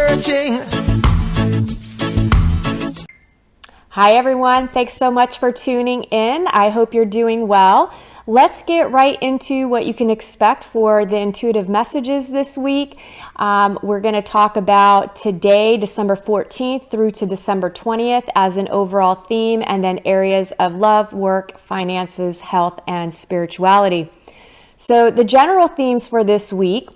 searching. Hi everyone, thanks so much for tuning in. I hope you're doing well. Let's get right into what you can expect for the intuitive messages this week. We're going to talk about today, December 14th through to December 20th as an overall theme, and then areas of love, work, finances, health, and spirituality. So the general themes for this week.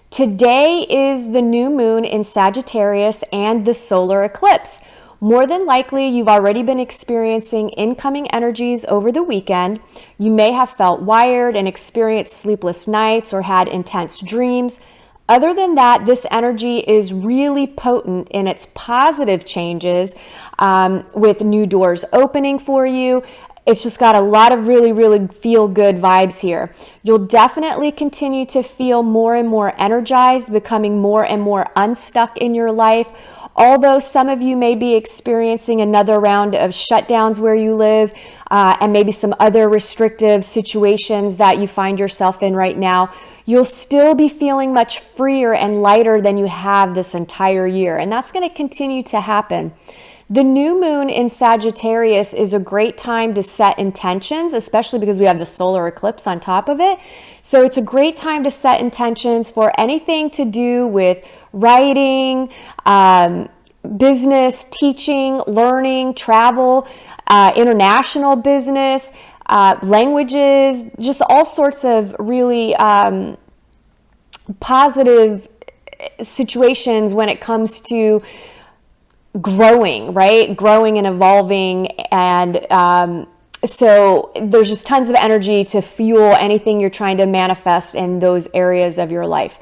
Today is the new moon in Sagittarius and the solar eclipse. More than likely, you've already been experiencing incoming energies over the weekend. You may have felt wired and experienced sleepless nights or had intense dreams. Other than that, this energy is really potent in its positive changes, with new doors opening for you. It's just got a lot of really, really feel-good vibes here. You'll definitely continue to feel more and more energized, becoming more and more unstuck in your life. Although some of you may be experiencing another round of shutdowns where you live, and maybe some other restrictive situations that you find yourself in right now, you'll still be feeling much freer and lighter than you have this entire year. And that's going to continue to happen. The new moon in Sagittarius is a great time to set intentions, especially because we have the solar eclipse on top of it. So it's a great time to set intentions for anything to do with writing, business, teaching, learning, travel, international business, languages, just all sorts of really positive situations when it comes to growing, right? Growing and evolving. And so there's just tons of energy to fuel anything you're trying to manifest in those areas of your life.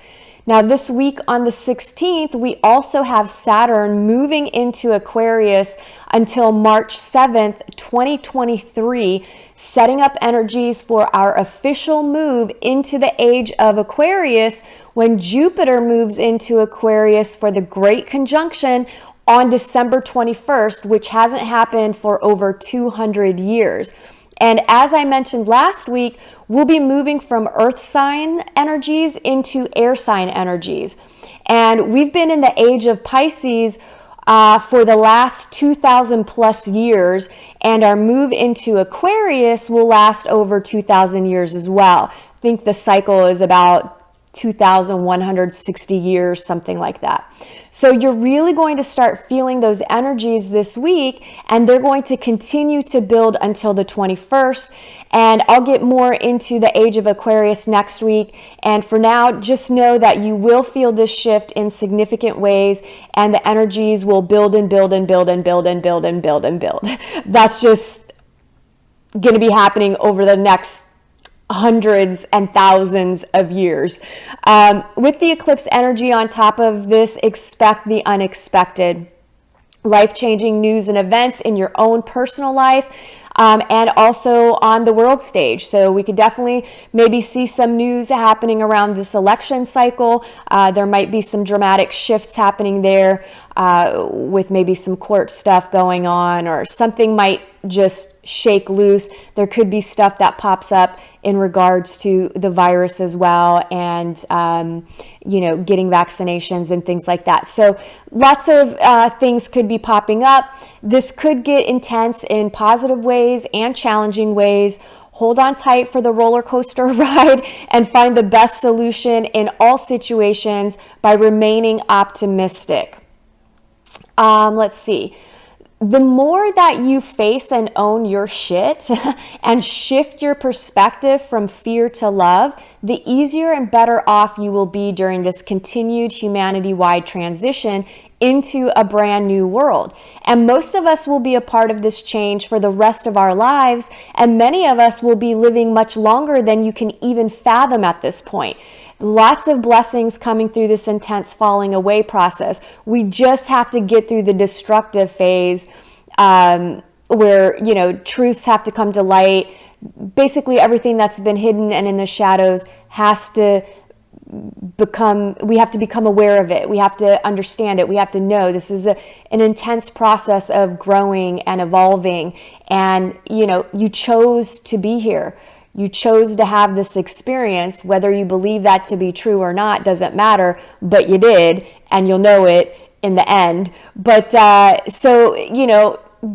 Now, this week on the 16th, we also have Saturn moving into Aquarius until March 7th, 2023, setting up energies for our official move into the age of Aquarius when Jupiter moves into Aquarius for the Great Conjunction on December 21st, which hasn't happened for over 200 years. And as I mentioned last week, we'll be moving from earth sign energies into air sign energies. And we've been in the age of Pisces for the last 2,000 plus years, and our move into Aquarius will last over 2,000 years as well. I think the cycle is about 2,160 years, something like that. So you're really going to start feeling those energies this week, and they're going to continue to build until the 21st. And I'll get more into the age of Aquarius next week. And for now, just know that you will feel this shift in significant ways, and the energies will build and build and build and build and build and build and build. That's just going to be happening over the next hundreds and thousands of years. With the eclipse energy on top of this, expect the unexpected. Life-changing news and events in your own personal life, and also on the world stage. So we could definitely maybe see some news happening around this election cycle. There might be some dramatic shifts happening there, with maybe some court stuff going on, or something might just shake loose. There could be stuff that pops up in regards to the virus as well, and getting vaccinations and things like that. So lots of things could be popping up. This could get intense in positive ways and challenging ways. Hold on tight for the roller coaster ride and find the best solution in all situations by remaining optimistic. Let's see. The more that you face and own your shit and shift your perspective from fear to love, the easier and better off you will be during this continued humanity-wide transition into a brand new world. And most of us will be a part of this change for the rest of our lives, and many of us will be living much longer than you can even fathom at this point. Lots of blessings coming through this intense falling away process. We just have to get through the destructive phase, where, truths have to come to light. Basically, everything that's been hidden and in the shadows has to we have to become aware of it. We have to understand it. We have to know this is an intense process of growing and evolving. And, you chose to be here. You chose to have this experience. Whether you believe that to be true or not doesn't matter, but you did, and you'll know it in the end. But so,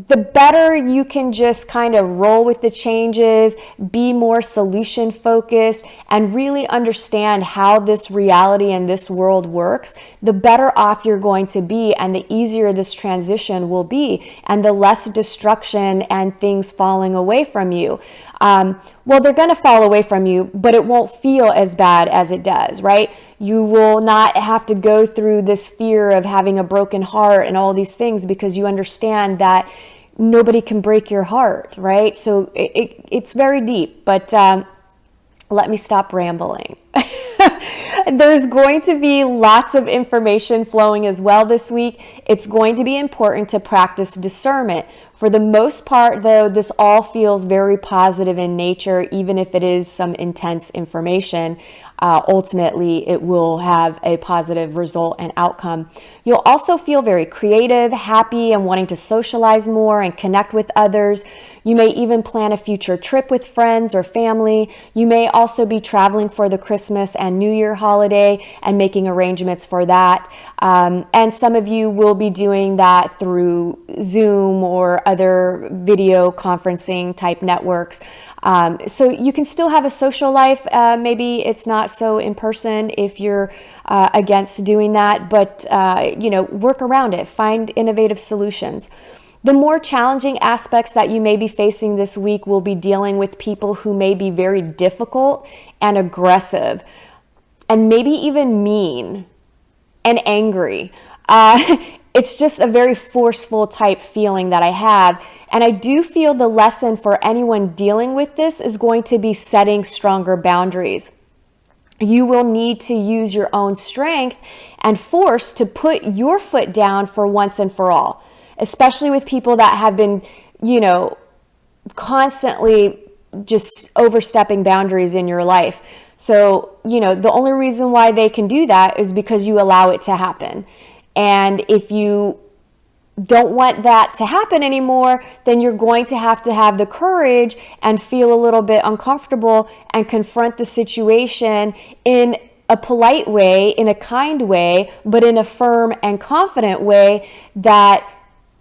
the better you can just kind of roll with the changes, be more solution focused, and really understand how this reality and this world works, the better off you're going to be, and the easier this transition will be, and the less destruction and things falling away from you. Well, they're going to fall away from you, but it won't feel as bad as it does, right? You will not have to go through this fear of having a broken heart and all these things, because you understand that nobody can break your heart, right? So it's very deep, but let me stop rambling. There's going to be lots of information flowing as well this week. It's going to be important to practice discernment. For the most part, though, this all feels very positive in nature, even if it is some intense information. Ultimately, it will have a positive result and outcome. You'll also feel very creative, happy, and wanting to socialize more and connect with others. You may even plan a future trip with friends or family. You may also be traveling for the Christmas and New Year holiday and making arrangements for that. And some of you will be doing that through Zoom or other video conferencing type networks. So you can still have a social life. Maybe it's not so in person if you're against doing that, but work around it. Find innovative solutions. The more challenging aspects that you may be facing this week will be dealing with people who may be very difficult and aggressive, and maybe even mean and angry. It's just a very forceful type feeling that I have. And I do feel the lesson for anyone dealing with this is going to be setting stronger boundaries. You will need to use your own strength and force to put your foot down for once and for all, especially with people that have been, constantly just overstepping boundaries in your life. So, the only reason why they can do that is because you allow it to happen. And if you don't want that to happen anymore, then you're going to have the courage and feel a little bit uncomfortable and confront the situation in a polite way, in a kind way, but in a firm and confident way that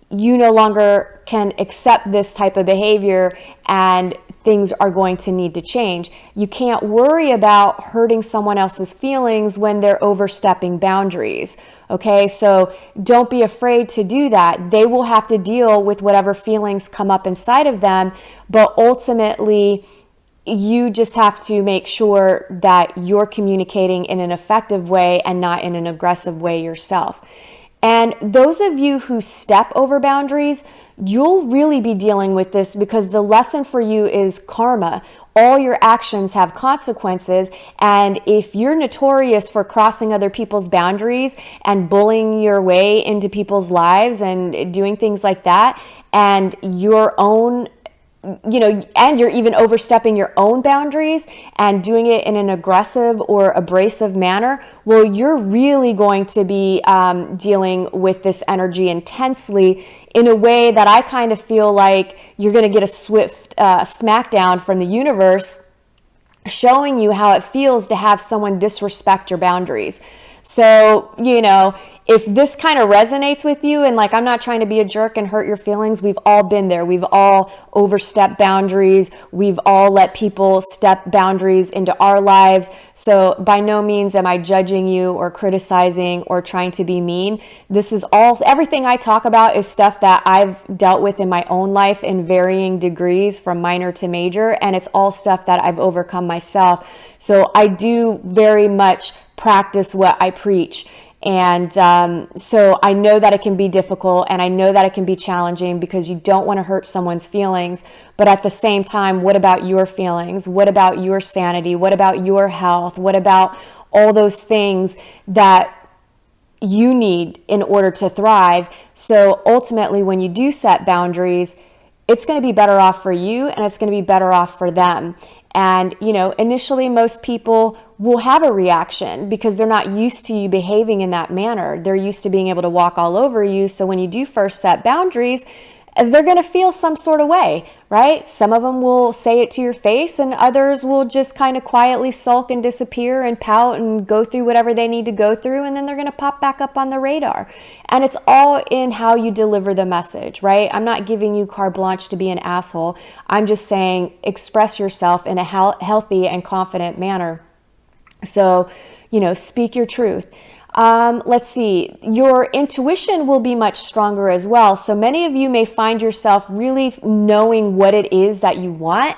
you no longer can accept this type of behavior and things are going to need to change. You can't worry about hurting someone else's feelings when they're overstepping boundaries. Okay, so don't be afraid to do that. They will have to deal with whatever feelings come up inside of them, but ultimately, you just have to make sure that you're communicating in an effective way and not in an aggressive way yourself. And those of you who step over boundaries, you'll really be dealing with this, because the lesson for you is karma. All your actions have consequences, and if you're notorious for crossing other people's boundaries and bullying your way into people's lives and doing things like that, and your own and you're even overstepping your own boundaries and doing it in an aggressive or abrasive manner, well, you're really going to be dealing with this energy intensely in a way that I kind of feel like you're going to get a swift smackdown from the universe showing you how it feels to have someone disrespect your boundaries. So, if this kind of resonates with you, and I'm not trying to be a jerk and hurt your feelings, we've all been there. We've all overstepped boundaries. We've all let people step boundaries into our lives. So by no means am I judging you or criticizing or trying to be mean. This is everything I talk about is stuff that I've dealt with in my own life in varying degrees from minor to major. And it's all stuff that I've overcome myself. So I do very much practice what I preach. And so I know that it can be difficult, and I know that it can be challenging, because you don't want to hurt someone's feelings. But at the same time, what about your feelings? What about your sanity? What about your health? What about all those things that you need in order to thrive? So ultimately, when you do set boundaries, it's going to be better off for you, and it's going to be better off for them. And, initially most people will have a reaction because they're not used to you behaving in that manner. They're used to being able to walk all over you. So when you do first set boundaries they're going to feel some sort of way, right? Some of them will say it to your face, and others will just kind of quietly sulk and disappear and pout and go through whatever they need to go through, and then they're going to pop back up on the radar. And it's all in how you deliver the message, right? I'm not giving you carte blanche to be an asshole. I'm just saying express yourself in a healthy and confident manner. So, speak your truth. Let's see, your intuition will be much stronger as well. So many of you may find yourself really knowing what it is that you want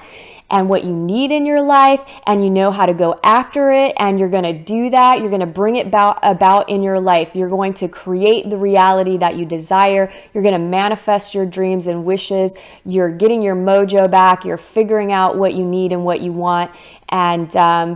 and what you need in your life, and you know how to go after it, and you're going to do that. You're going to bring it about in your life. You're going to create the reality that you desire. You're going to manifest your dreams and wishes. You're getting your mojo back. You're figuring out what you need and what you want. And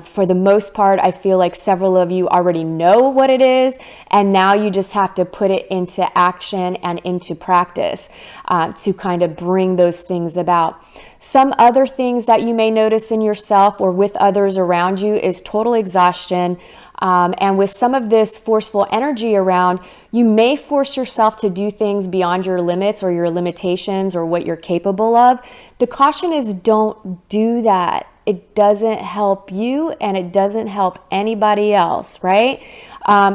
for the most part, I feel like several of you already know what it is, and now you just have to put it into action and into practice to kind of bring those things about. Some other things that you may notice in yourself or with others around you is total exhaustion. And with some of this forceful energy around, you may force yourself to do things beyond your limits or your limitations or what you're capable of. The caution is don't do that. It doesn't help you and it doesn't help anybody else, right?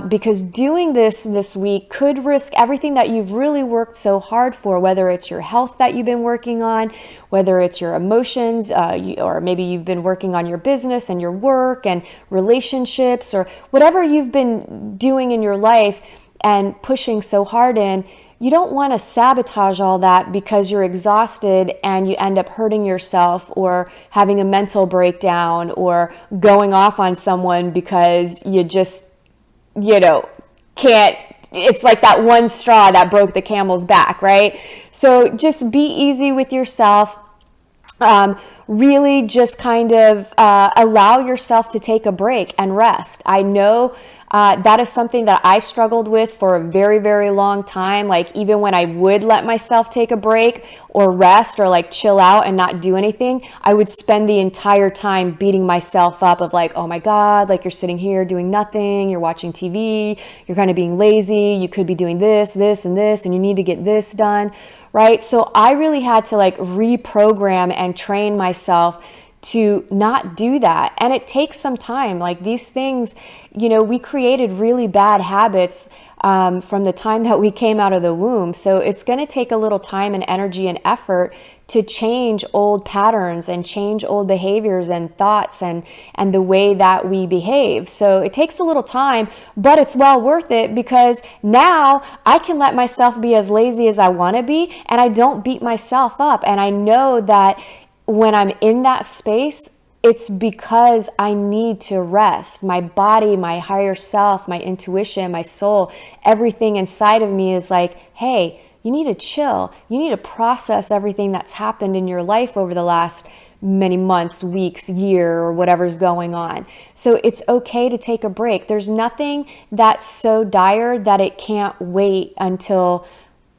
Because doing this week could risk everything that you've really worked so hard for, whether it's your health that you've been working on, whether it's your emotions, or maybe you've been working on your business and your work and relationships, or whatever you've been doing in your life and pushing so hard in. You don't want to sabotage all that because you're exhausted and you end up hurting yourself or having a mental breakdown or going off on someone because you just, can't. It's like that one straw that broke the camel's back, right? So just be easy with yourself. Really just kind of allow yourself to take a break and rest. I know that is something that I struggled with for a very, very long time. Like even when I would let myself take a break or rest or like chill out and not do anything, I would spend the entire time beating myself up of like, oh my God, like you're sitting here doing nothing, you're watching TV, you're kind of being lazy, you could be doing this, this, and this, and you need to get this done, right? So I really had to like reprogram and train myself to not do that. And it takes some time. Like these things, we created really bad habits from the time that we came out of the womb. So it's going to take a little time and energy and effort to change old patterns and change old behaviors and thoughts and the way that we behave. So it takes a little time, but it's well worth it because now I can let myself be as lazy as I want to be and I don't beat myself up. And I know that when I'm in that space, it's because I need to rest. My body, my higher self, my intuition, my soul, everything inside of me is like, hey, you need to chill. You need to process everything that's happened in your life over the last many months, weeks, year, or whatever's going on. So it's okay to take a break. There's nothing that's so dire that it can't wait until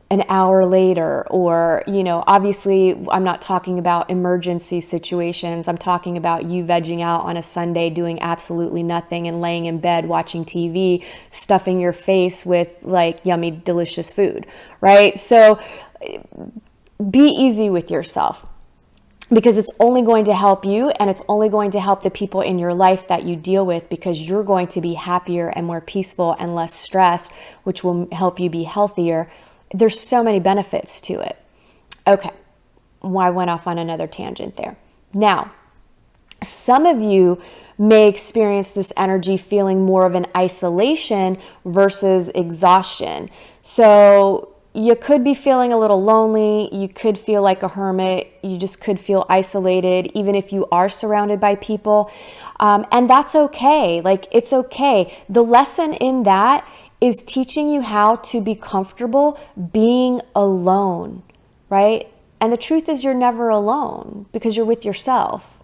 an hour later, or, obviously I'm not talking about emergency situations. I'm talking about you vegging out on a Sunday, doing absolutely nothing and laying in bed, watching TV, stuffing your face with like yummy, delicious food, right? So be easy with yourself because it's only going to help you and it's only going to help the people in your life that you deal with because you're going to be happier and more peaceful and less stressed, which will help you be healthier. There's so many benefits to it. Okay, well, I went off on another tangent there. Now, some of you may experience this energy feeling more of an isolation versus exhaustion. So you could be feeling a little lonely. You could feel like a hermit. You just could feel isolated, even if you are surrounded by people. And that's okay. Like, it's okay. The lesson in that is teaching you how to be comfortable being alone, right? And the truth is you're never alone because you're with yourself.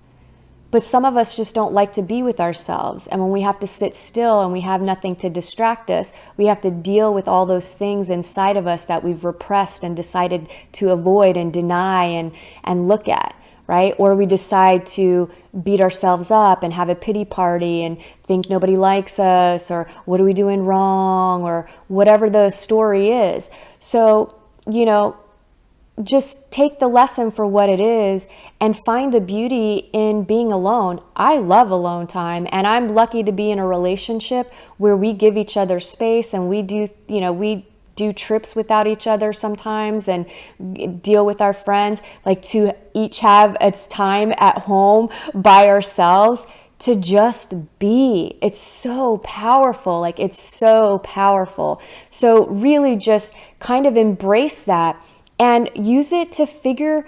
But some of us just don't like to be with ourselves. And when we have to sit still and we have nothing to distract us, we have to deal with all those things inside of us that we've repressed and decided to avoid and deny and look at, right? Or we decide to beat ourselves up and have a pity party and think nobody likes us, or what are we doing wrong, or whatever the story is. So, just take the lesson for what it is and find the beauty in being alone. I love alone time, and I'm lucky to be in a relationship where we give each other space, and we do trips without each other sometimes and deal with our friends, like to each have its time at home by ourselves to just be. It's so powerful. Like, it's so powerful. So really just kind of embrace that and use it to figure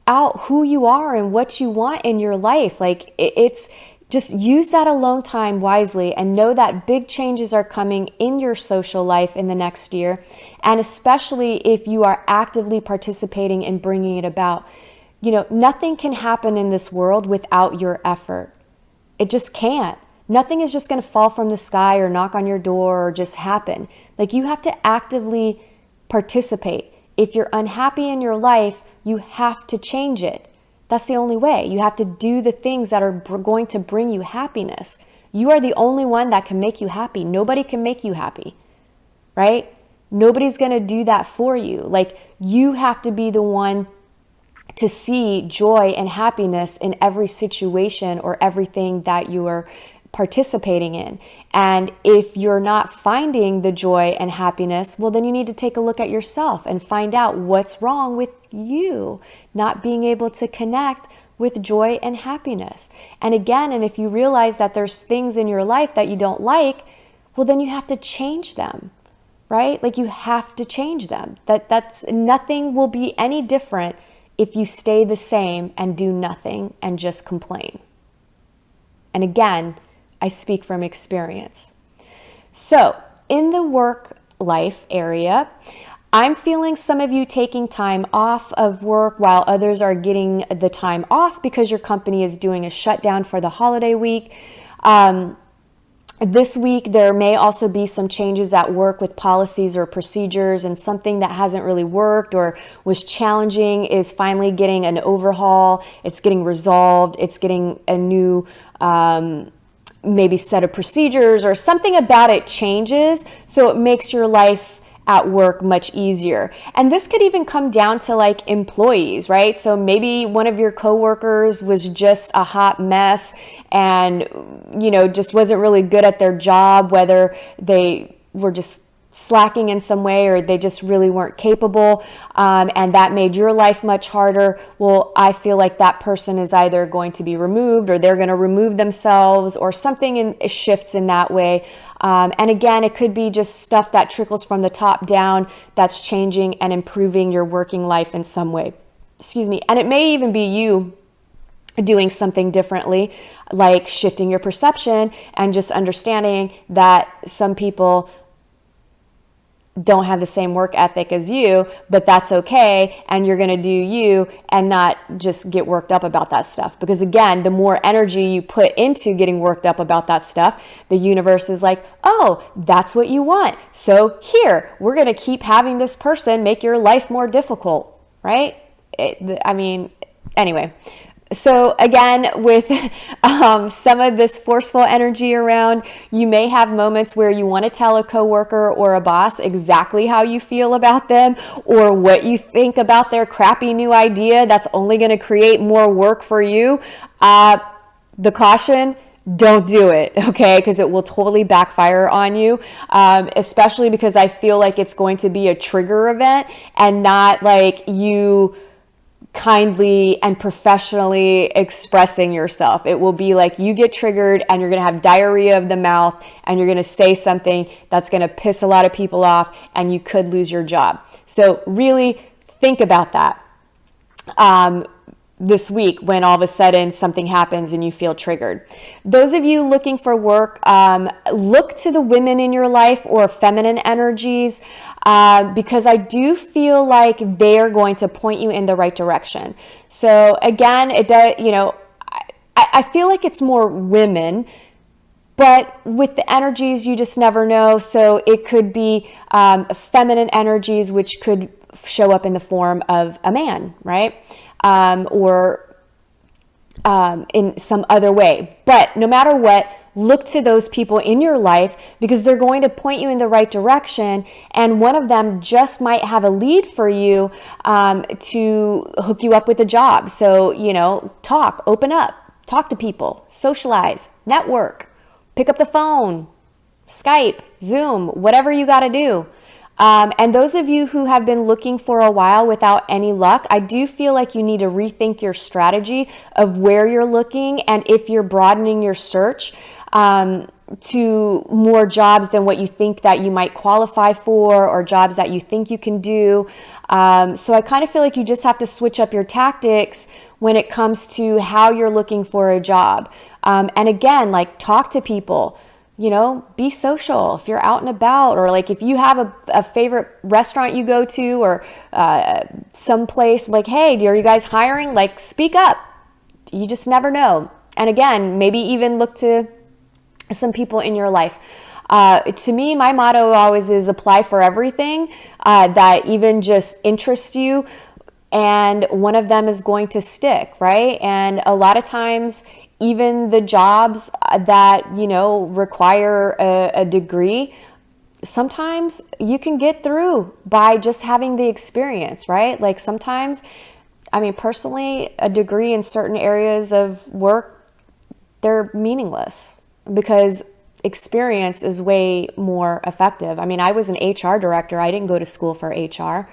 out who you are and what you want in your life. Like, it's just use that alone time wisely, and know that big changes are coming in your social life in the next year. And especially if you are actively participating in bringing it about. Nothing can happen in this world without your effort. It just can't. Nothing is just going to fall from the sky or knock on your door or just happen. Like, you have to actively participate. If you're unhappy in your life, you have to change it. That's the only way. You have to do the things that are going to bring you happiness. You are the only one that can make you happy. Nobody can make you happy, right? Nobody's going to do that for you. Like, you have to be the one to see joy and happiness in every situation or everything that you are participating in. And if you're not finding the joy and happiness, well, then you need to take a look at yourself and find out what's wrong with you not being able to connect with joy and happiness. And again, and if you realize that there's things in your life that you don't like, well, then you have to change them, right? Like, you have to change them. That's nothing will be any different if you stay the same and do nothing and just complain. And again, I speak from experience. So in the work life area, I'm feeling some of you taking time off of work while others are getting the time off because your company is doing a shutdown for the holiday week. This week, there may also be some changes at work with policies or procedures, and something that hasn't really worked or was challenging is finally getting an overhaul. It's getting resolved. It's getting a new maybe set of procedures, or something about it changes, so it makes your life at work much easier. And this could even come down to like employees, right? So maybe one of your coworkers was just a hot mess and, just wasn't really good at their job, whether they were just slacking in some way or they just really weren't capable, and that made your life much harder. Well, I feel like that person is either going to be removed, or they're going to remove themselves, or something shifts in that way. And again, it could be just stuff that trickles from the top down that's changing and improving your working life in some way. And it may even be you doing something differently, like shifting your perception and just understanding that some people don't have the same work ethic as you, but that's okay, and you're going to do you and not just get worked up about that stuff. Because again, the more energy you put into getting worked up about that stuff, the universe is like, oh, that's what you want. So here, we're going to keep having this person make your life more difficult, right? Anyway. So again, with some of this forceful energy around, you may have moments where you want to tell a coworker or a boss exactly how you feel about them, or what you think about their crappy new idea that's only going to create more work for you. The caution: don't do it, okay? Because it will totally backfire on you, especially because I feel like it's going to be a trigger event and not like you kindly and professionally expressing yourself. It will be like you get triggered and you're going to have diarrhea of the mouth, and you're going to say something that's going to piss a lot of people off, and you could lose your job. So really think about that this week when all of a sudden something happens and you feel triggered. Those of you looking for work, look to the women in your life or feminine energies, because I do feel like they're going to point you in the right direction. So again, it does, I feel like it's more women, but with the energies, you just never know. So it could be feminine energies, which could show up in the form of a man, right? Or in some other way. But no matter what, look to those people in your life because they're going to point you in the right direction. And one of them just might have a lead for you to hook you up with a job. So, talk, open up, talk to people, socialize, network, pick up the phone, Skype, Zoom, whatever you got to do. And those of you who have been looking for a while without any luck, I do feel like you need to rethink your strategy of where you're looking and if you're broadening your search to more jobs than what you think that you might qualify for or jobs that you think you can do. So I kind of feel like you just have to switch up your tactics when it comes to how you're looking for a job. And again, like talk to people. Be social if you're out and about, or like if you have a favorite restaurant you go to or someplace like, hey, are you guys hiring? Like, speak up. You just never know. And again, maybe even look to some people in your life. To me, my motto always is apply for everything that even just interests you. And one of them is going to stick, right? And a lot of times, even the jobs that, require a degree, sometimes you can get through by just having the experience, right? Like sometimes, personally, a degree in certain areas of work, they're meaningless because experience is way more effective. I was an HR director. I didn't go to school for HR.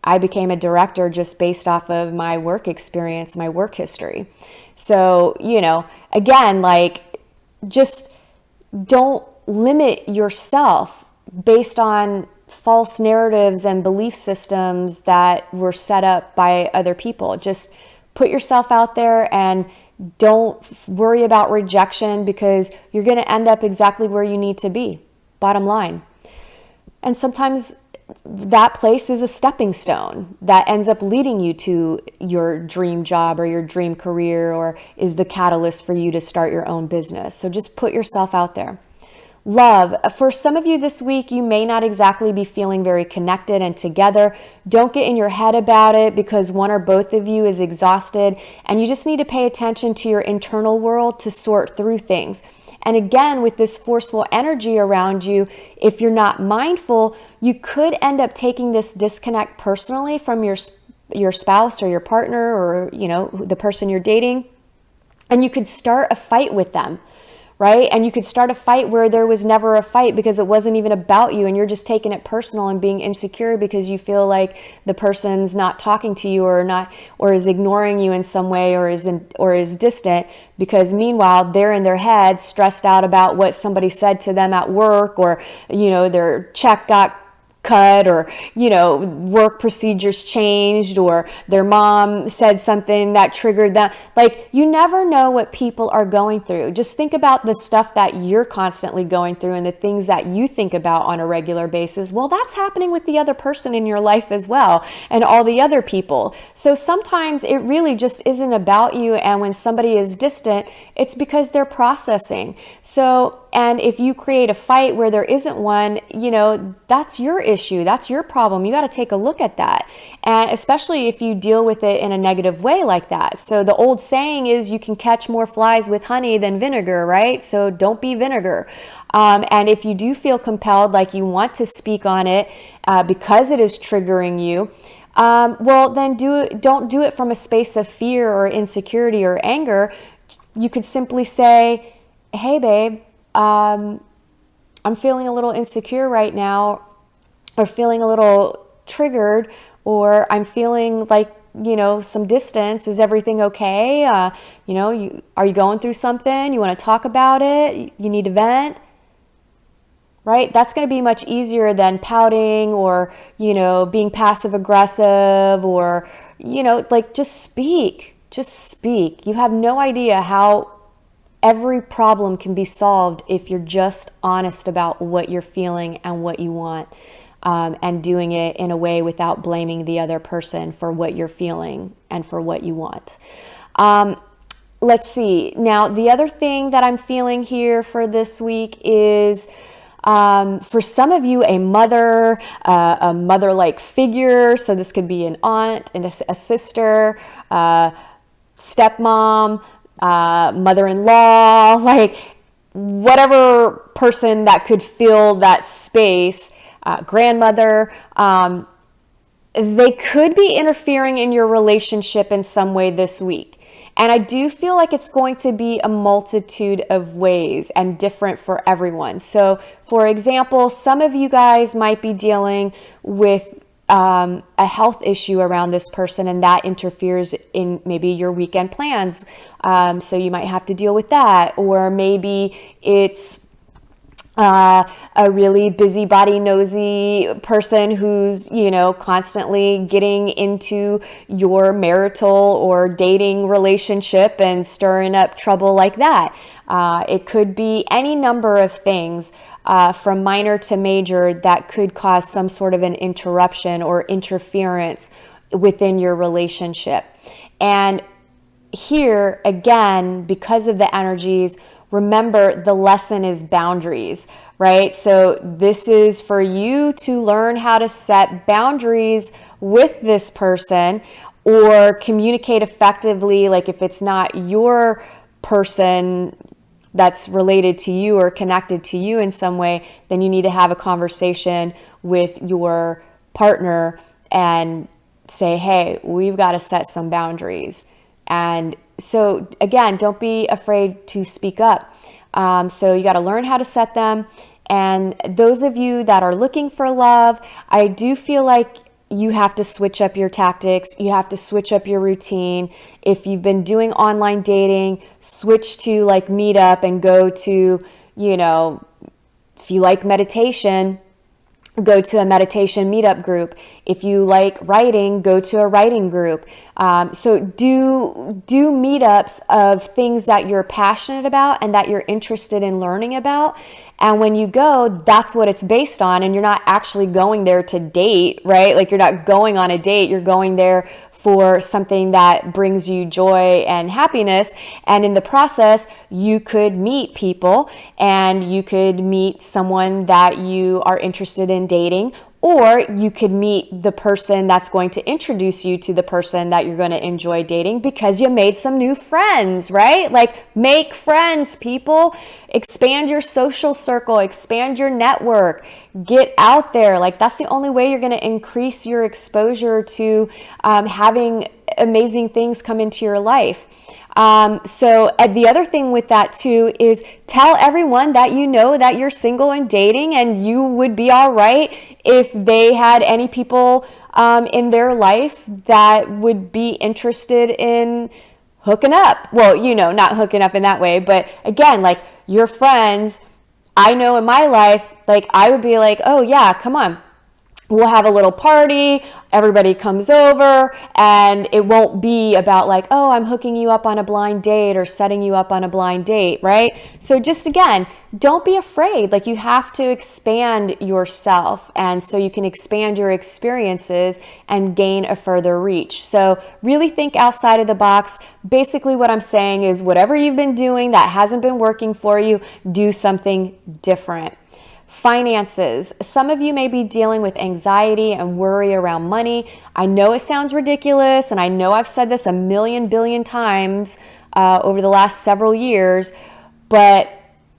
I became a director just based off of my work experience, my work history. So, again, like just don't limit yourself based on false narratives and belief systems that were set up by other people. Just put yourself out there and don't worry about rejection because you're going to end up exactly where you need to be, bottom line. And sometimes that place is a stepping stone that ends up leading you to your dream job or your dream career, or is the catalyst for you to start your own business. So just put yourself out there. Love. For some of you this week, you may not exactly be feeling very connected and together. Don't get in your head about it because one or both of you is exhausted, and you just need to pay attention to your internal world to sort through things. And again, with this forceful energy around you, if you're not mindful, you could end up taking this disconnect personally from your spouse or your partner or, the person you're dating, and you could start a fight with them. Right? And you could start a fight where there was never a fight because it wasn't even about you and you're just taking it personal and being insecure because you feel like the person's not talking to you or is ignoring you in some way or is distant, because meanwhile they're in their head stressed out about what somebody said to them at work, or their check got cut, or work procedures changed, or their mom said something that triggered them. Like, you never know what people are going through. Just think about the stuff that you're constantly going through and the things that you think about on a regular basis. Well, that's happening with the other person in your life as well, and all the other people. So sometimes it really just isn't about you, and when somebody is distant, it's because they're processing. So, and if you create a fight where there isn't one, that's your issue. That's your problem. You got to take a look at that. And especially if you deal with it in a negative way like that. So the old saying is you can catch more flies with honey than vinegar, right? So don't be vinegar. And if you do feel compelled, like you want to speak on it because it is triggering you, well, then don't do it from a space of fear or insecurity or anger. You could simply say, hey, babe, I'm feeling a little insecure right now, or feeling a little triggered, or I'm feeling like, some distance. Is everything okay? Are you going through something? You want to talk about it? You need to vent? Right? That's going to be much easier than pouting or, being passive aggressive or, just speak. Just speak. You have no idea how every problem can be solved if you're just honest about what you're feeling and what you want, and doing it in a way without blaming the other person for what you're feeling and for what you want. Let's see. Now, the other thing that I'm feeling here for this week is, for some of you, a mother-like figure. So this could be an aunt and a sister, stepmom, mother-in-law, like whatever person that could fill that space, grandmother, they could be interfering in your relationship in some way this week. And I do feel like it's going to be a multitude of ways and different for everyone. So, for example, some of you guys might be dealing with a health issue around this person, and that interferes in maybe your weekend plans. So you might have to deal with that. Or maybe it's a really busybody, nosy person who's, constantly getting into your marital or dating relationship and stirring up trouble like that. It could be any number of things, from minor to major, that could cause some sort of an interruption or interference within your relationship. And here, again, because of the energies, remember the lesson is boundaries, right? So this is for you to learn how to set boundaries with this person or communicate effectively. Like if it's not your person that's related to you or connected to you in some way, then you need to have a conversation with your partner and say, hey, we've got to set some boundaries. And so again, don't be afraid to speak up. So you got to learn how to set them. And those of you that are looking for love, I do feel like you have to switch up your tactics. You have to switch up your routine. If you've been doing online dating, switch to like Meetup and go to, if you like meditation, go to a meditation meetup group. If you like writing, go to a writing group. So do meetups of things that you're passionate about and that you're interested in learning about. And when you go, that's what it's based on. And you're not actually going there to date, right? Like you're not going on a date. You're going there for something that brings you joy and happiness. And in the process, you could meet people and you could meet someone that you are interested in dating, or you could meet the person that's going to introduce you to the person that you're going to enjoy dating because you made some new friends, right? Like make friends, people. Expand your social circle, expand your network, get out there. Like that's the only way you're going to increase your exposure to having amazing things come into your life. So the other thing with that too is tell everyone that you know that you're single and dating, and you would be all right if they had any people in their life that would be interested in hooking up. Well, not hooking up in that way, but again, like your friends, I know in my life, like I would be like, oh yeah, come on. We'll have a little party, everybody comes over, and it won't be about like, oh, I'm hooking you up on a blind date or setting you up on a blind date, right? So just again, don't be afraid. Like you have to expand yourself, and so you can expand your experiences and gain a further reach. So really think outside of the box. Basically what I'm saying is whatever you've been doing that hasn't been working for you, do something different. Finances. Some of you may be dealing with anxiety and worry around money. I know it sounds ridiculous, and I know I've said this a million billion times over the last several years, but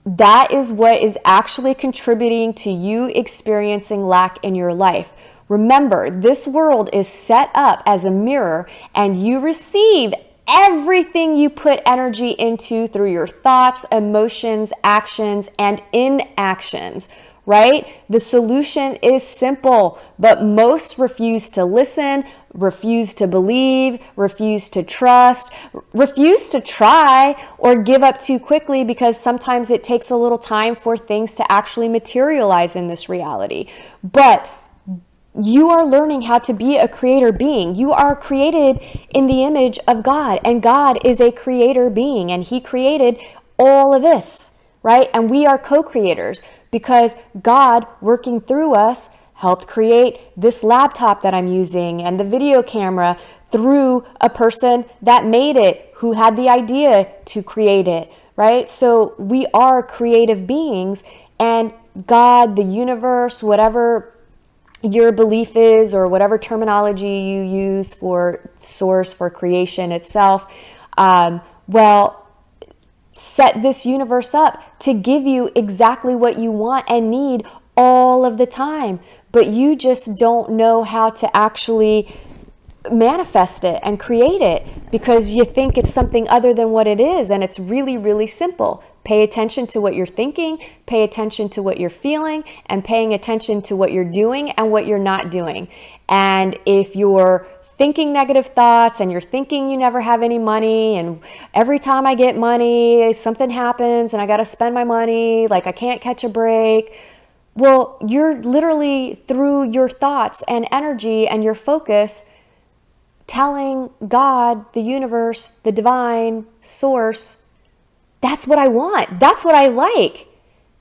that is what is actually contributing to you experiencing lack in your life. Remember, this world is set up as a mirror, and you receive everything you put energy into through your thoughts, emotions, actions, and inactions, right? The solution is simple, but most refuse to listen, refuse to believe, refuse to trust, refuse to try, or give up too quickly because sometimes it takes a little time for things to actually materialize in this reality. But you are learning how to be a creator being. You are created in the image of God, and God is a creator being, and He created all of this, right? And we are co-creators because God, working through us, helped create this laptop that I'm using and the video camera through a person that made it, who had the idea to create it, right? So we are creative beings, and God, the universe, whatever your belief is, or whatever terminology you use for source, for creation itself, set this universe up to give you exactly what you want and need all of the time, but you just don't know how to actually manifest it and create it because you think it's something other than what it is. And it's really, really simple. Pay attention to what you're thinking, pay attention to what you're feeling, and paying attention to what you're doing and what you're not doing. And if you're thinking negative thoughts and you're thinking you never have any money, and every time I get money, something happens and I got to spend my money, like I can't catch a break. Well, you're literally, through your thoughts and energy and your focus, telling God, the universe, the divine source, that's what I want. That's what I like,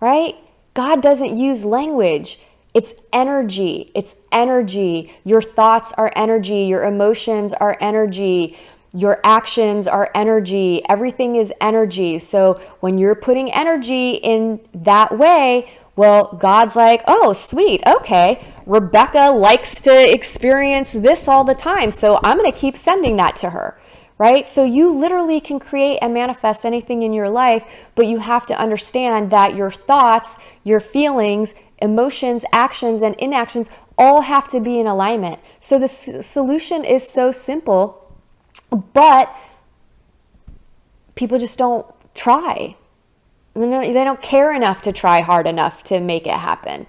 right? God doesn't use language. It's energy. It's energy. Your thoughts are energy. Your emotions are energy. Your actions are energy. Everything is energy. So when you're putting energy in that way, well, God's like, oh, sweet. Okay. Rebecca likes to experience this all the time. So I'm going to keep sending that to her, right? So you literally can create and manifest anything in your life, but you have to understand that your thoughts, your feelings, emotions, actions, and inactions all have to be in alignment. So the solution is so simple, but people just don't try. They don't care enough to try hard enough to make it happen.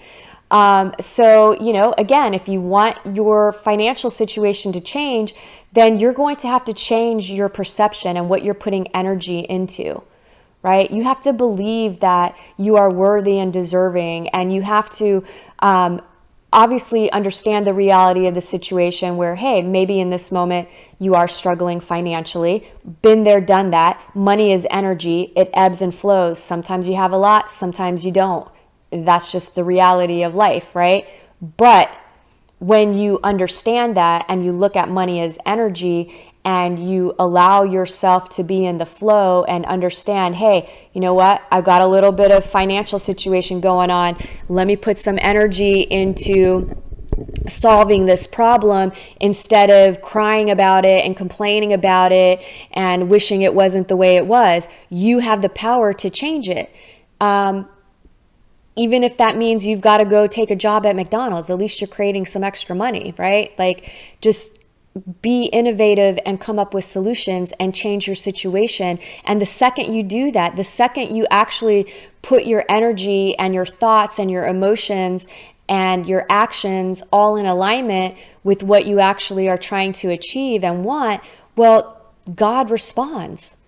So, again, if you want your financial situation to change, then you're going to have to change your perception and what you're putting energy into, right? You have to believe that you are worthy and deserving, and you have to obviously understand the reality of the situation where, hey, maybe in this moment you are struggling financially. Been there, done that. Money is energy. It ebbs and flows. Sometimes you have a lot, sometimes you don't. That's just the reality of life, right? But when you understand that and you look at money as energy and you allow yourself to be in the flow and understand, hey, you know what? I've got a little bit of financial situation going on. Let me put some energy into solving this problem instead of crying about it and complaining about it and wishing it wasn't the way it was. You have the power to change it. Even if that means you've got to go take a job at McDonald's, at least you're creating some extra money, right? Like, just be innovative and come up with solutions and change your situation. And the second you do that, the second you actually put your energy and your thoughts and your emotions and your actions all in alignment with what you actually are trying to achieve and want, well, God responds.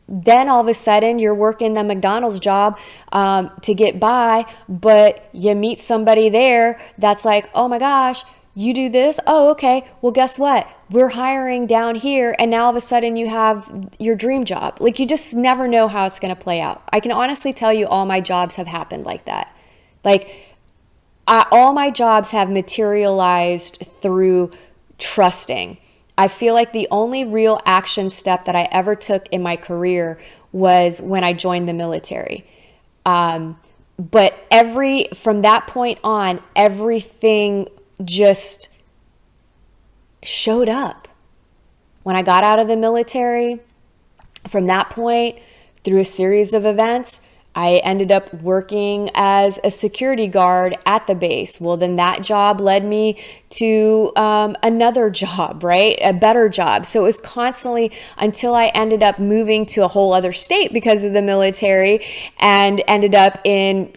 Then all of a sudden you're working the McDonald's job to get by, but you meet somebody there that's like, oh my gosh, you do this? Oh, okay. Well, guess what? We're hiring down here. And now all of a sudden you have your dream job. Like, you just never know how it's going to play out. I can honestly tell you all my jobs have happened like that. Like, all my jobs have materialized through trusting. I feel like the only real action step that I ever took in my career was when I joined the military. But from that point on, everything just showed up. When I got out of the military, from that point, through a series of events, I ended up working as a security guard at the base. Well, then that job led me to another job, right? A better job. So it was constantly until I ended up moving to a whole other state because of the military, and ended up in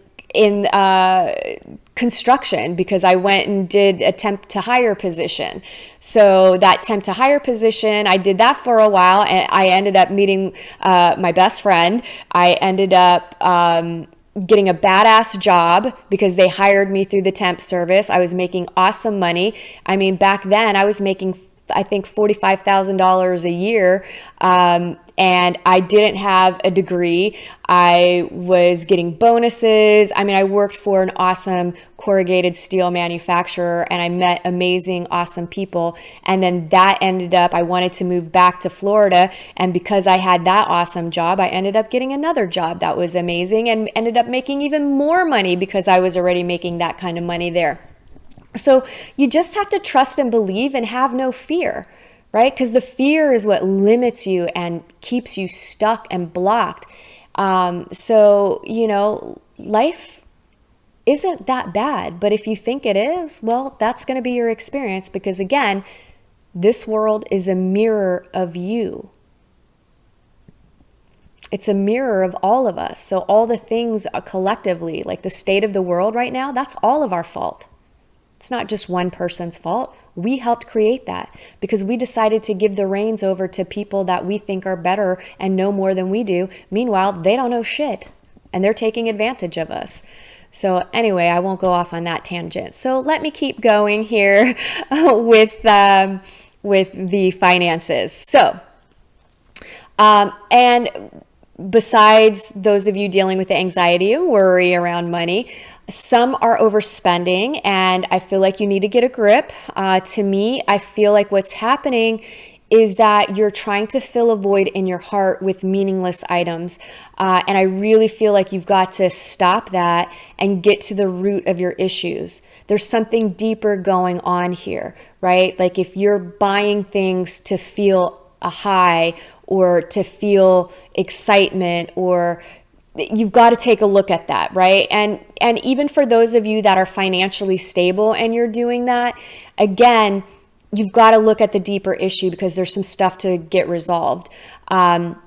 construction because I went and did a temp to hire position. So that temp to hire position, I did that for a while, and I ended up meeting my best friend. I ended up getting a badass job because they hired me through the temp service. I was making awesome money. I mean, back then I was making, I think, $45,000 a year. And I didn't have a degree. I was getting bonuses. I mean, I worked for an awesome corrugated steel manufacturer, and I met amazing, awesome people. And then that ended up, I wanted to move back to Florida. And because I had that awesome job, I ended up getting another job that was amazing and ended up making even more money because I was already making that kind of money there. So you just have to trust and believe and have no fear, right? Because the fear is what limits you and keeps you stuck and blocked. So, life isn't that bad, but if you think it is, well, that's going to be your experience, because again, this world is a mirror of you. It's a mirror of all of us. So all the things collectively, like the state of the world right now, that's all of our fault. It's not just one person's fault. We helped create that because we decided to give the reins over to people that we think are better and know more than we do. Meanwhile, they don't know shit and they're taking advantage of us. So anyway, I won't go off on that tangent. So let me keep going here with the finances. So, and besides those of you dealing with the anxiety and worry around money, some are overspending, and I feel like you need to get a grip. To me, I feel like what's happening is that you're trying to fill a void in your heart with meaningless items. And I really feel like you've got to stop that and get to the root of your issues. There's something deeper going on here, right? Like if you're buying things to feel a high or to feel excitement, or you've got to take a look at that, right? And even for those of you that are financially stable and you're doing that, again, you've got to look at the deeper issue because there's some stuff to get resolved. And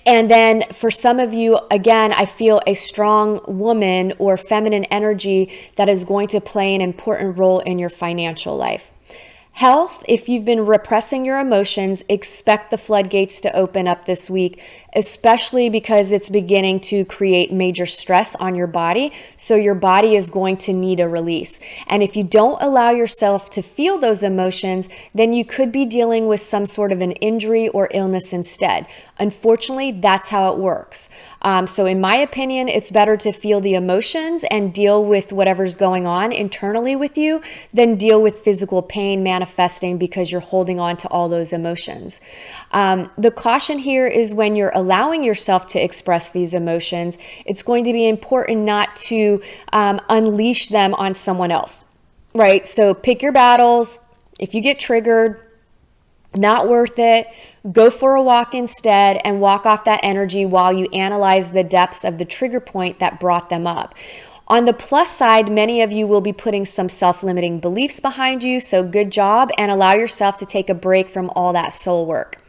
then for some of you, again, I feel a strong woman or feminine energy that is going to play an important role in your financial life. Health, if you've been repressing your emotions, expect the floodgates to open up this week, especially because it's beginning to create major stress on your body. So your body is going to need a release. And if you don't allow yourself to feel those emotions, then you could be dealing with some sort of an injury or illness instead. Unfortunately, that's how it works. So in my opinion, it's better to feel the emotions and deal with whatever's going on internally with you than deal with physical pain manifesting because you're holding on to all those emotions. The caution here is when you're allowing yourself to express these emotions, it's going to be important not to unleash them on someone else, right? So pick your battles. If you get triggered, not worth it. Go for a walk instead and walk off that energy while you analyze the depths of the trigger point that brought them up. On the plus side, many of you will be putting some self-limiting beliefs behind you, so good job, and allow yourself to take a break from all that soul work.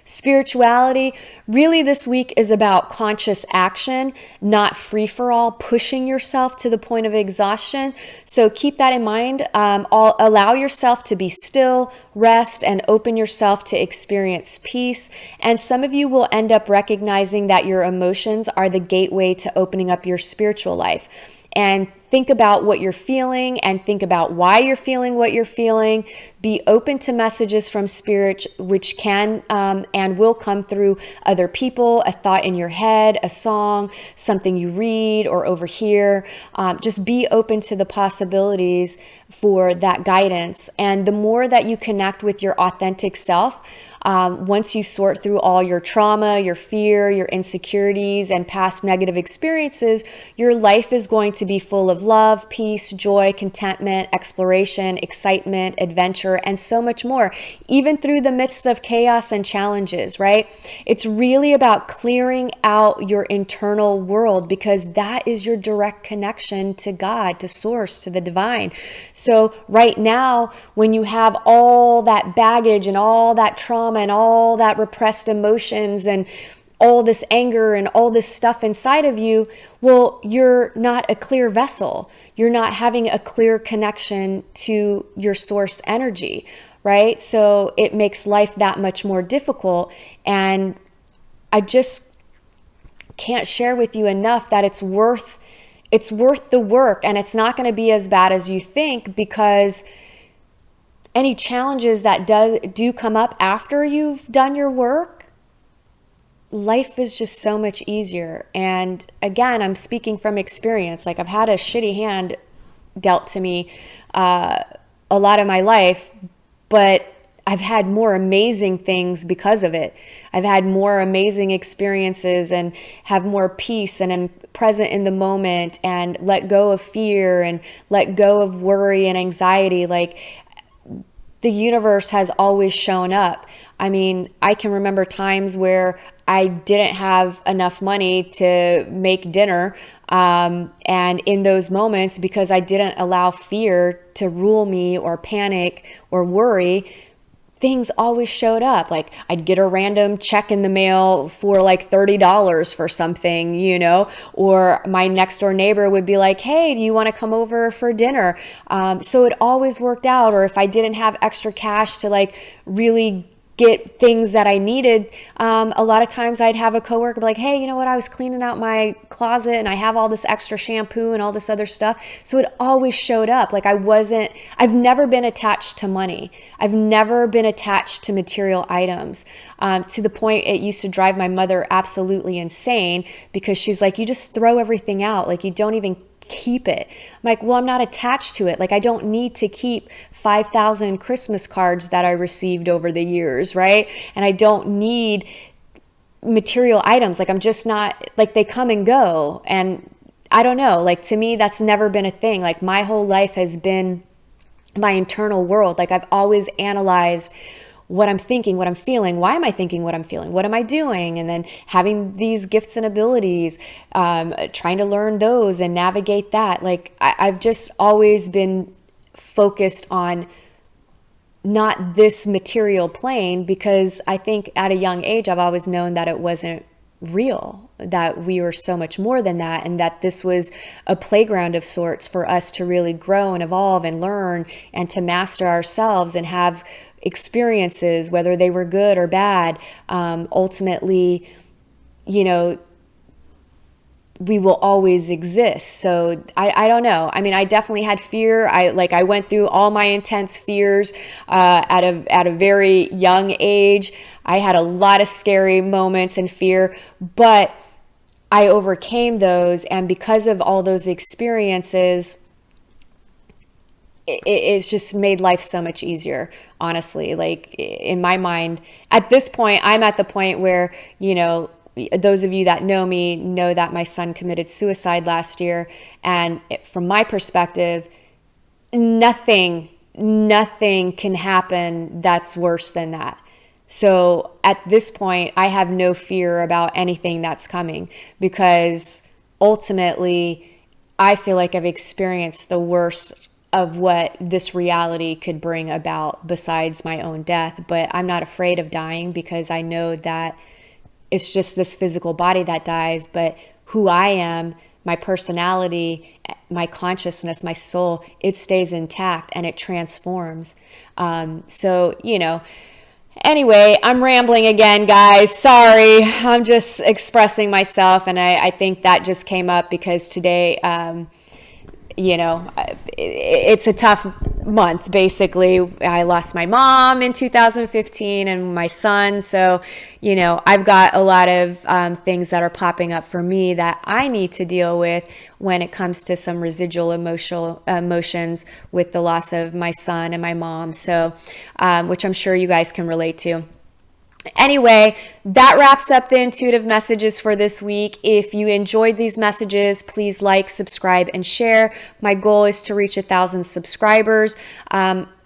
Spirituality, really this week is about conscious action, not free-for-all, pushing yourself to the point of exhaustion. So keep that in mind. Allow yourself to be still, rest, and open yourself to experience peace. And some of you will end up recognizing that your emotions are the gateway to opening up your spiritual life. And think about what you're feeling and think about why you're feeling what you're feeling. Be open to messages from spirit, which can and will come through other people, a thought in your head, a song, something you read or overhear. Just be open to the possibilities for that guidance. And the more that you connect with your authentic self, once you sort through all your trauma, your fear, your insecurities, and past negative experiences, your life is going to be full of love, peace, joy, contentment, exploration, excitement, adventure, and so much more, even through the midst of chaos and challenges, right? It's really about clearing out your internal world because that is your direct connection to God, to Source, to the divine. So right now, when you have all that baggage and all that trauma and all that repressed emotions and all this anger and all this stuff inside of you, well, you're not a clear vessel. You're not having a clear connection to your source energy, right? So it makes life that much more difficult. And I just can't share with you enough that it's worth the work, and it's not going to be as bad as you think, because any challenges that do come up after you've done your work, life is just so much easier. And again, I'm speaking from experience. Like, I've had a shitty hand dealt to me a lot of my life, but I've had more amazing things because of it. I've had more amazing experiences and have more peace, and am present in the moment and let go of fear and let go of worry and anxiety. Like, the universe has always shown up. I mean, I can remember times where I didn't have enough money to make dinner. And in those moments, because I didn't allow fear to rule me or panic or worry, things always showed up. Like I'd get a random check in the mail for like $30 for something, you know, or my next door neighbor would be like, hey, do you want to come over for dinner? So it always worked out. Or if I didn't have extra cash to like really get things that I needed, a lot of times I'd have a coworker be like, hey, you know what, I was cleaning out my closet and I have all this extra shampoo and all this other stuff. So it always showed up. Like I've never been attached to money. I've never been attached to material items, to the point it used to drive my mother absolutely insane, because she's like, you just throw everything out. Like you don't even keep it. I'm like, well, I'm not attached to it. Like I don't need to keep 5,000 Christmas cards that I received over the years, right? And I don't need material items. Like I'm just not, like they come and go. And I don't know, like to me, that's never been a thing. Like my whole life has been my internal world. Like I've always analyzed what I'm thinking, what I'm feeling, why am I thinking what I'm feeling, what am I doing? And then having these gifts and abilities, trying to learn those and navigate that. Like I've just always been focused on not this material plane, because I think at a young age, I've always known that it wasn't real, that we were so much more than that, and that this was a playground of sorts for us to really grow and evolve and learn and to master ourselves and have experiences, whether they were good or bad. Ultimately, you know, we will always exist. So I don't know. I mean, I definitely had fear. I went through all my intense fears at a very young age. I had a lot of scary moments and fear, but I overcame those. And because of all those experiences, it's just made life so much easier, honestly. Like in my mind, at this point, I'm at the point where, you know, those of you that know me know that my son committed suicide last year. And from my perspective, nothing can happen that's worse than that. So at this point, I have no fear about anything that's coming, because ultimately, I feel like I've experienced the worst of what this reality could bring about besides my own death. But I'm not afraid of dying, because I know that it's just this physical body that dies, but who I am, my personality, my consciousness, my soul, it stays intact and it transforms. So, you know, anyway, I'm rambling again, guys. Sorry, I'm just expressing myself. And I think that just came up because today, you know, it's a tough month, basically. I lost my mom in 2015 and my son. So, you know, I've got a lot of things that are popping up for me that I need to deal with when it comes to some residual emotions with the loss of my son and my mom. So, which I'm sure you guys can relate to. Anyway, that wraps up the intuitive messages for this week. If you enjoyed these messages, please like, subscribe, and share. My goal is to reach 1,000 subscribers.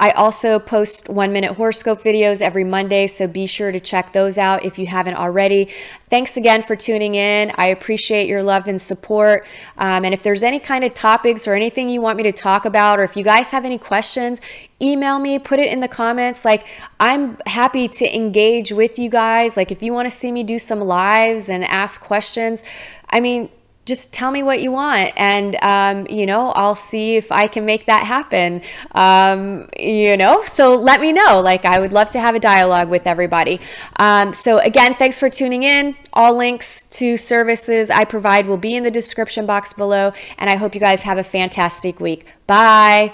I also post 1-minute horoscope videos every Monday, so be sure to check those out if you haven't already. Thanks again for tuning in. I appreciate your love and support. And if there's any kind of topics or anything you want me to talk about, or if you guys have any questions, email me, put it in the comments. Like, I'm happy to engage with you guys. Like, if you want to see me do some lives and ask questions, I mean, just tell me what you want, and you know, I'll see if I can make that happen. You know, so let me know. Like, I would love to have a dialogue with everybody. So again, thanks for tuning in. All links to services I provide will be in the description box below, and I hope you guys have a fantastic week. Bye.